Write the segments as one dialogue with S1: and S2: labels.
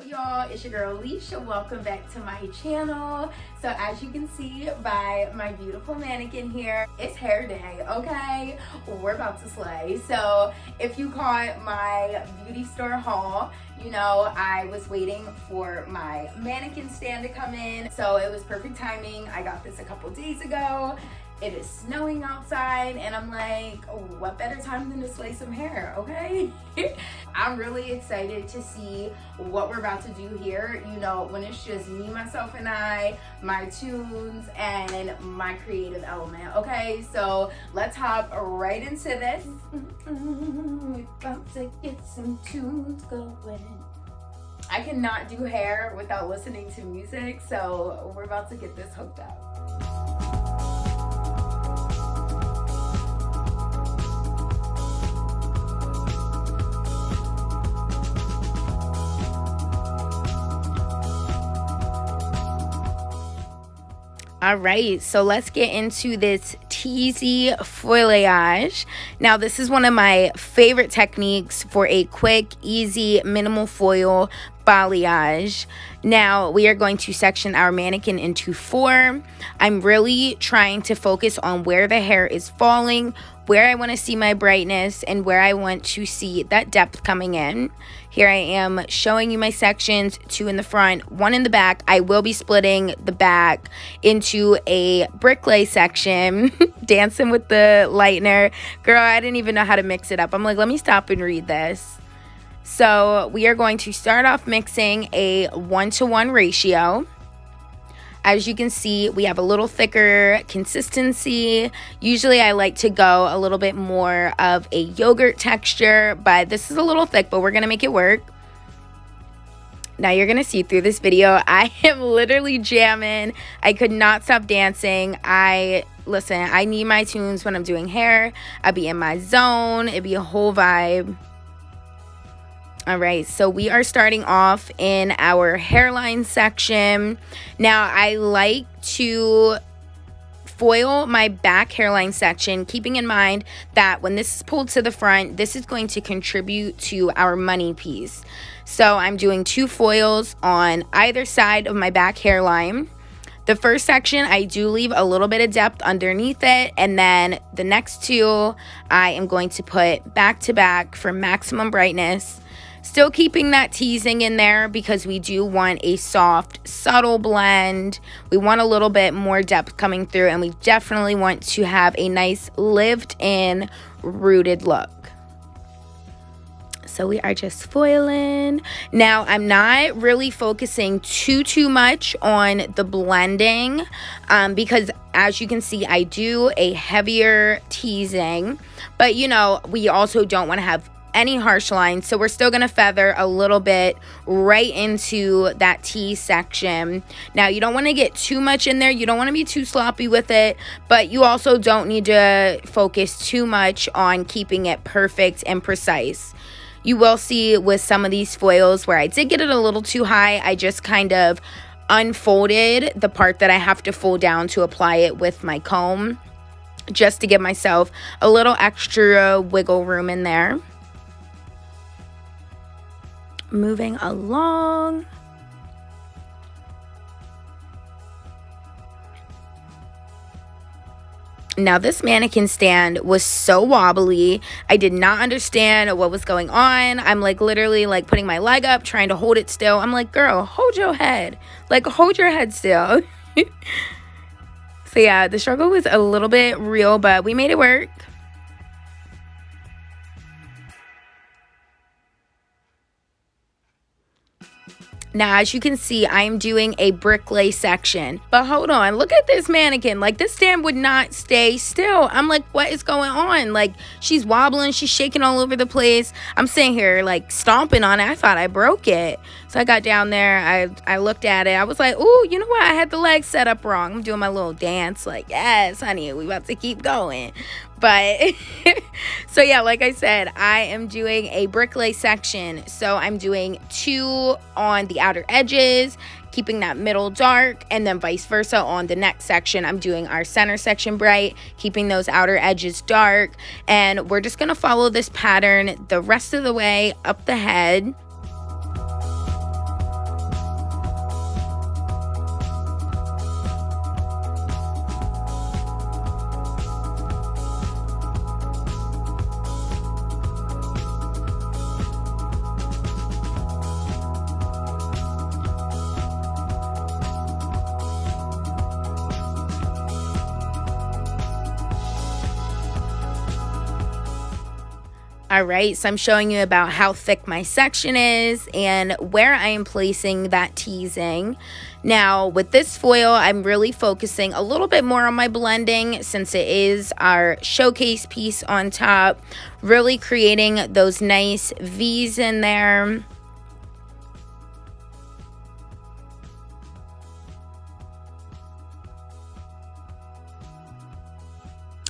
S1: y'all? It's your girl Alicia. Welcome back to my channel. So as you can see by my beautiful mannequin here, it's hair day, okay? We're about to slay. So if you caught my beauty store haul, you know I was waiting for my mannequin stand to come in, so it was perfect timing. I got this a couple days ago. It is snowing outside and I'm like, what better time than to slay some hair, okay? I'm really excited to see what we're about to do here. You know, when it's just me, myself, and I, my tunes, and my creative element, okay? So let's hop right into this. We're about to get some tunes going. I cannot do hair without listening to music, so we're about to get this hooked up. All right, so let's get into this Teasy Foilayage. Now, this is one of my favorite techniques for a quick, easy, minimal foil balayage. Now, we are going to section our mannequin into 4. I'm really trying to focus on where the hair is falling, where I want to see my brightness, and where I want to see that depth coming in. Here I am showing you my sections, 2 in the front, 1 in the back. I will be splitting the back into a bricklay section. Dancing with the lightener. Girl, I didn't even know how to mix it up. I'm like, let me stop and read this. So we are going to start off mixing a 1-to-1 ratio. As you can see, we have a little thicker consistency. Usually I like to go a little bit more of a yogurt texture, but this is a little thick, but we're gonna make it work. Now you're gonna see through this video, I am literally jamming. I could not stop dancing. Listen, I need my tunes when I'm doing hair. I'd be in my zone. It'd be a whole vibe. All right, so we are starting off in our hairline section. Now, I like to foil my back hairline section, keeping in mind that when this is pulled to the front, this is going to contribute to our money piece. So I'm doing 2 foils on either side of my back hairline. The first section, I do leave a little bit of depth underneath it, and then the next 2, I am going to put back to back for maximum brightness. Still keeping that teasing in there because we do want a soft, subtle blend. We want a little bit more depth coming through, and we definitely want to have a nice lived-in, rooted look. So we are just foiling. Now, I'm not really focusing too much on the blending because as you can see, I do a heavier teasing. But, you know, we also don't want to have any harsh lines, so we're still gonna feather a little bit right into that T section. Now, you don't want to get too much in there, you don't want to be too sloppy with it, but you also don't need to focus too much on keeping it perfect and precise. You will see with some of these foils where I did get it a little too high, I just kind of unfolded the part that I have to fold down to apply it with my comb, just to give myself a little extra wiggle room in there. Moving along. Now, this mannequin stand was so wobbly. I did not understand what was going on. I'm like literally like putting my leg up, trying to hold it still. I'm like, girl, hold your head. Like, hold your head still. So yeah, the struggle was a little bit real, but we made it work. Now, as you can see, I'm doing a bricklay section. But hold on, look at this mannequin. Like, this stand would not stay still. I'm like, what is going on? Like, she's wobbling, she's shaking all over the place. I'm sitting here, like, stomping on it. I thought I broke it. So I got down there, I looked at it. I was like, ooh, you know what? I had the legs set up wrong. I'm doing my little dance, like, yes, honey, we about to keep going. But so yeah, like I said, I am doing a bricklay section. So I'm doing 2 on the outer edges, keeping that middle dark, and then vice versa on the next section. I'm doing our center section bright, keeping those outer edges dark. And we're just gonna follow this pattern the rest of the way up the head. All right, so I'm showing you about how thick my section is and where I am placing that teasing. Now, with this foil, I'm really focusing a little bit more on my blending since it is our showcase piece on top, really creating those nice V's in there.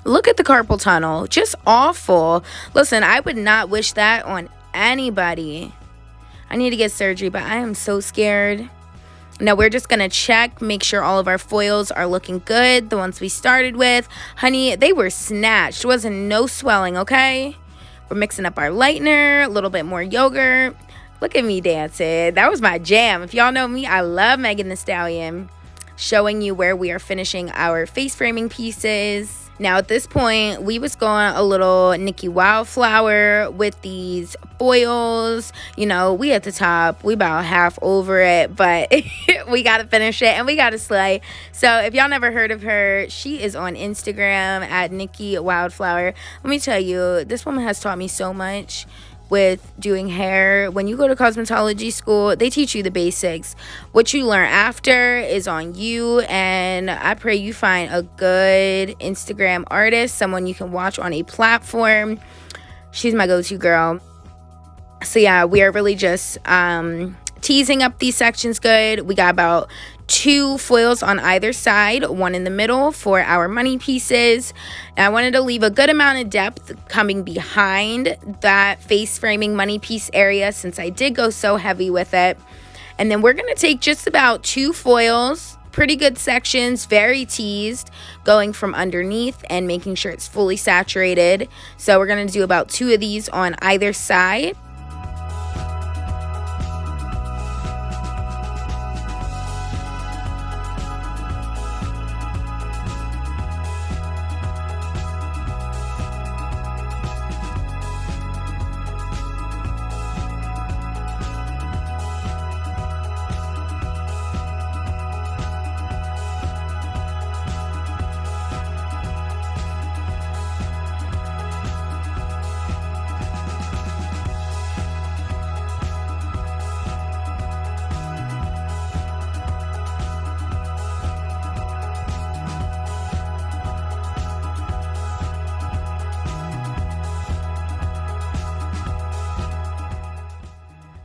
S1: Look at the carpal tunnel, just awful. Listen, I would not wish that on anybody. I need to get surgery, but I am so scared. Now we're just gonna check, make sure all of our foils are looking good. The ones we started with, honey, they were snatched. Wasn't no swelling, okay? We're mixing up our lightener, a little bit more yogurt. Look at me dancing. That was my jam. If y'all know me, I love Megan Thee Stallion. Showing you where we are finishing our face framing pieces. Now at this point, we was going a little Nikki Wildflower with these foils. You know, we at the top, we about half over it, but we gotta finish it and we gotta slay. So if y'all never heard of her, she is on Instagram at Nikki Wildflower. Let me tell you, this woman has taught me so much with doing hair. When you go to cosmetology school, they teach you the basics. What you learn after is on you, and I pray you find a good Instagram artist, someone you can watch on a platform. She's my go-to girl. So yeah, we are really just teasing up these sections good. We got about 2 foils on either side, 1 in the middle for our money pieces. And I wanted to leave a good amount of depth coming behind that face framing money piece area since I did go so heavy with it. And then we're going to take just about 2 foils, pretty good sections, very teased, going from underneath and making sure it's fully saturated. So we're going to do about 2 of these on either side.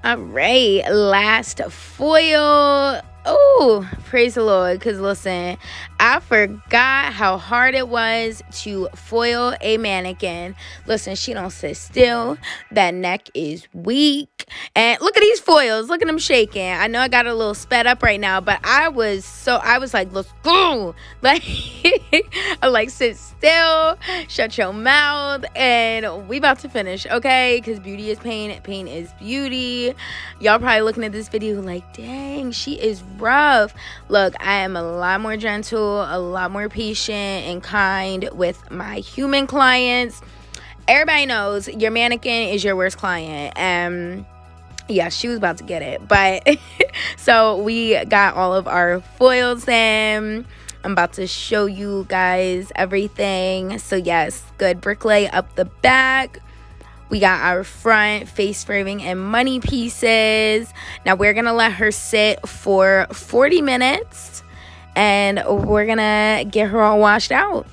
S1: All right, last foil. Oh, praise the Lord, because listen, I forgot how hard it was to foil a mannequin. Listen, she don't sit still. That neck is weak. And look at these foils. Look at them shaking. I know I got a little sped up right now, but I was like, let's go. Like, I'm like, sit still, shut your mouth, and we about to finish, okay? Because beauty is pain, pain is beauty. Y'all probably looking at this video like, dang, she is rough. Look, I am a lot more gentle, a lot more patient and kind with my human clients. Everybody knows your mannequin is your worst client. Yeah, she was about to get it, but so we got all of our foils in. I'm about to show you guys everything. So yes, good bricklay up the back. We got our front face framing and money pieces. Now we're gonna let her sit for 40 minutes and we're gonna get her all washed out.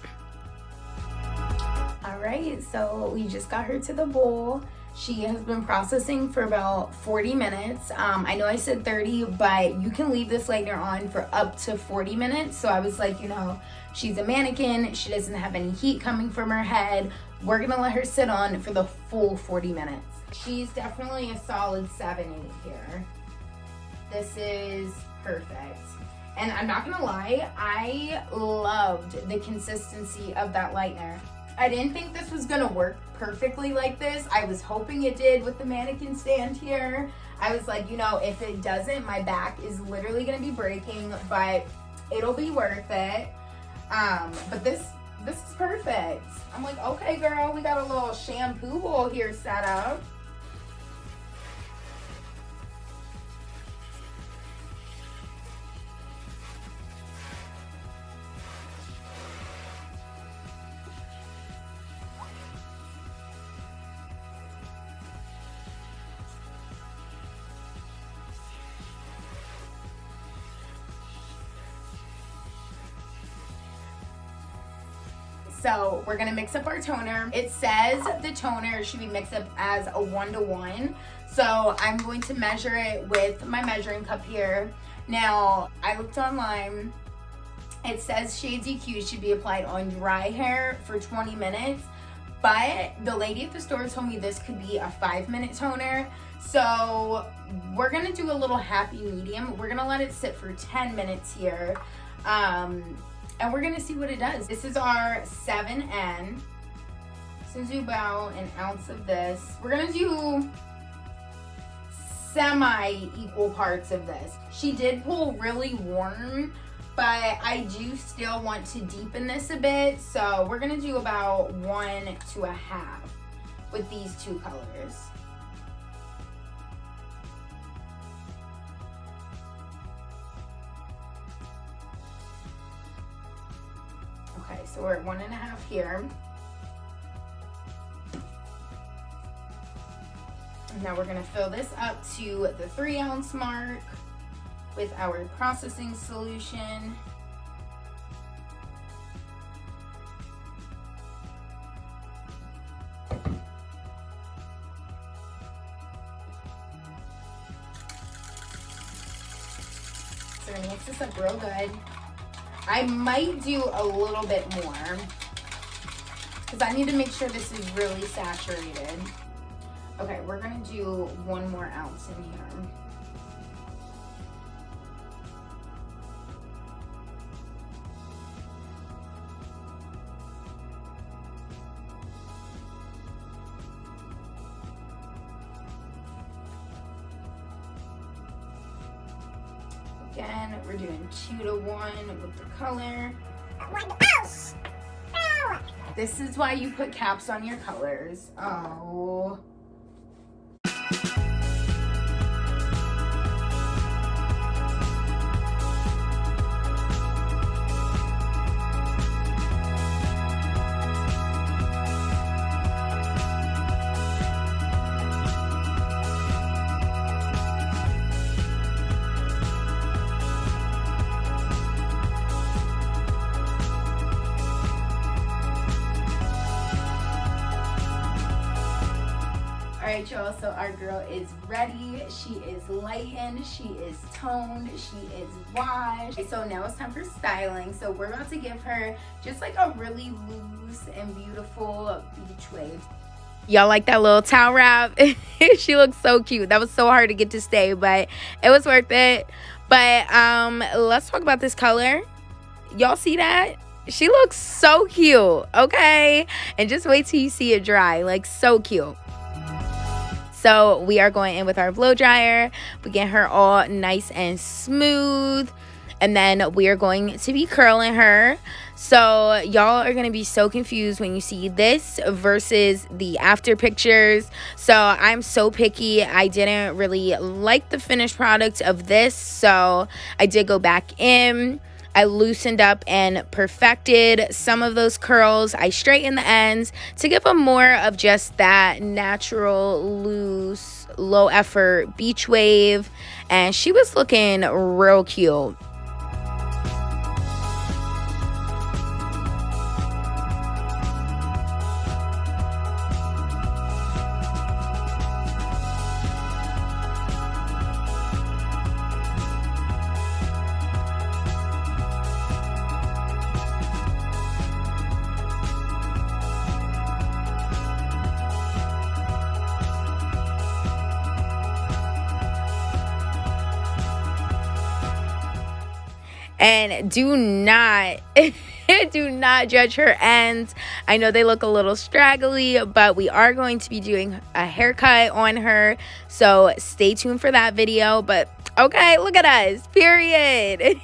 S1: All right, so we just got her to the bowl. She has been processing for about 40 minutes. I know I said 30, but you can leave this lightener on for up to 40 minutes. So I was like, you know, she's a mannequin. She doesn't have any heat coming from her head. We're gonna let her sit on for the full 40 minutes. She's definitely a solid 7-8 here. This is perfect. And I'm not gonna lie, I loved the consistency of that lightener. I didn't think this was gonna work perfectly like this. I was hoping it did with the mannequin stand here. I was like, you know, if it doesn't, my back is literally gonna be breaking, but it'll be worth it. But this is perfect. I'm like, okay, girl, we got a little shampoo bowl here set up. So we're gonna mix up our toner. It says the toner should be mixed up as a 1-to-1. So I'm going to measure it with my measuring cup here. Now, I looked online. It says Shades EQ should be applied on dry hair for 20 minutes. But the lady at the store told me this could be a 5-minute toner. So we're gonna do a little happy medium. We're gonna let it sit for 10 minutes here. And we're gonna see what it does. This is our 7N. So do about an ounce of this. We're gonna do semi-equal parts of this. She did pull really warm, but I do still want to deepen this a bit. So we're gonna do about 1 to 1/2 with these two colors. Okay, so we're at 1 1/2 here. Now we're gonna fill this up to the 3-ounce mark with our processing solution. So we're gonna mix this up real good. I might do a little bit more because I need to make sure this is really saturated. Okay, we're gonna do 1 more ounce in here. Again, we're doing 2 to 1 with the color. This is why you put caps on your colors. Oh. All right, y'all, so our girl is ready. She is lightened, she is toned, she is washed. So now it's time for styling. So we're about to give her just like a really loose and beautiful beach wave. Y'all like that little towel wrap? She looks so cute. That was so hard to get to stay, but it was worth it. But let's talk about this color. Y'all see that? She looks so cute, okay? And just wait till you see it dry. Like, so cute. So we are going in with our blow dryer. We get her all nice and smooth. And then we are going to be curling her. So y'all are going to be so confused when you see this versus the after pictures. So I'm so picky. I didn't really like the finished product of this. So I did go back in. I loosened up and perfected some of those curls. I straightened the ends to give them more of just that natural, loose, low effort beach wave. And she was looking real cute. And do not judge her ends. I know they look a little straggly, but we are going to be doing a haircut on her, so stay tuned for that video. But okay, look at us, period.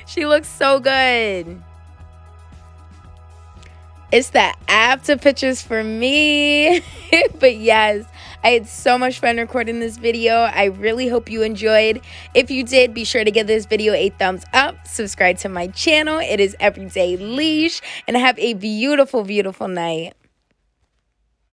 S1: She looks so good. It's the after pictures for me. But yes, I had so much fun recording this video. I really hope you enjoyed. If you did, be sure to give this video a thumbs up. Subscribe to my channel. It is Everyday Leash. And have a beautiful, beautiful night.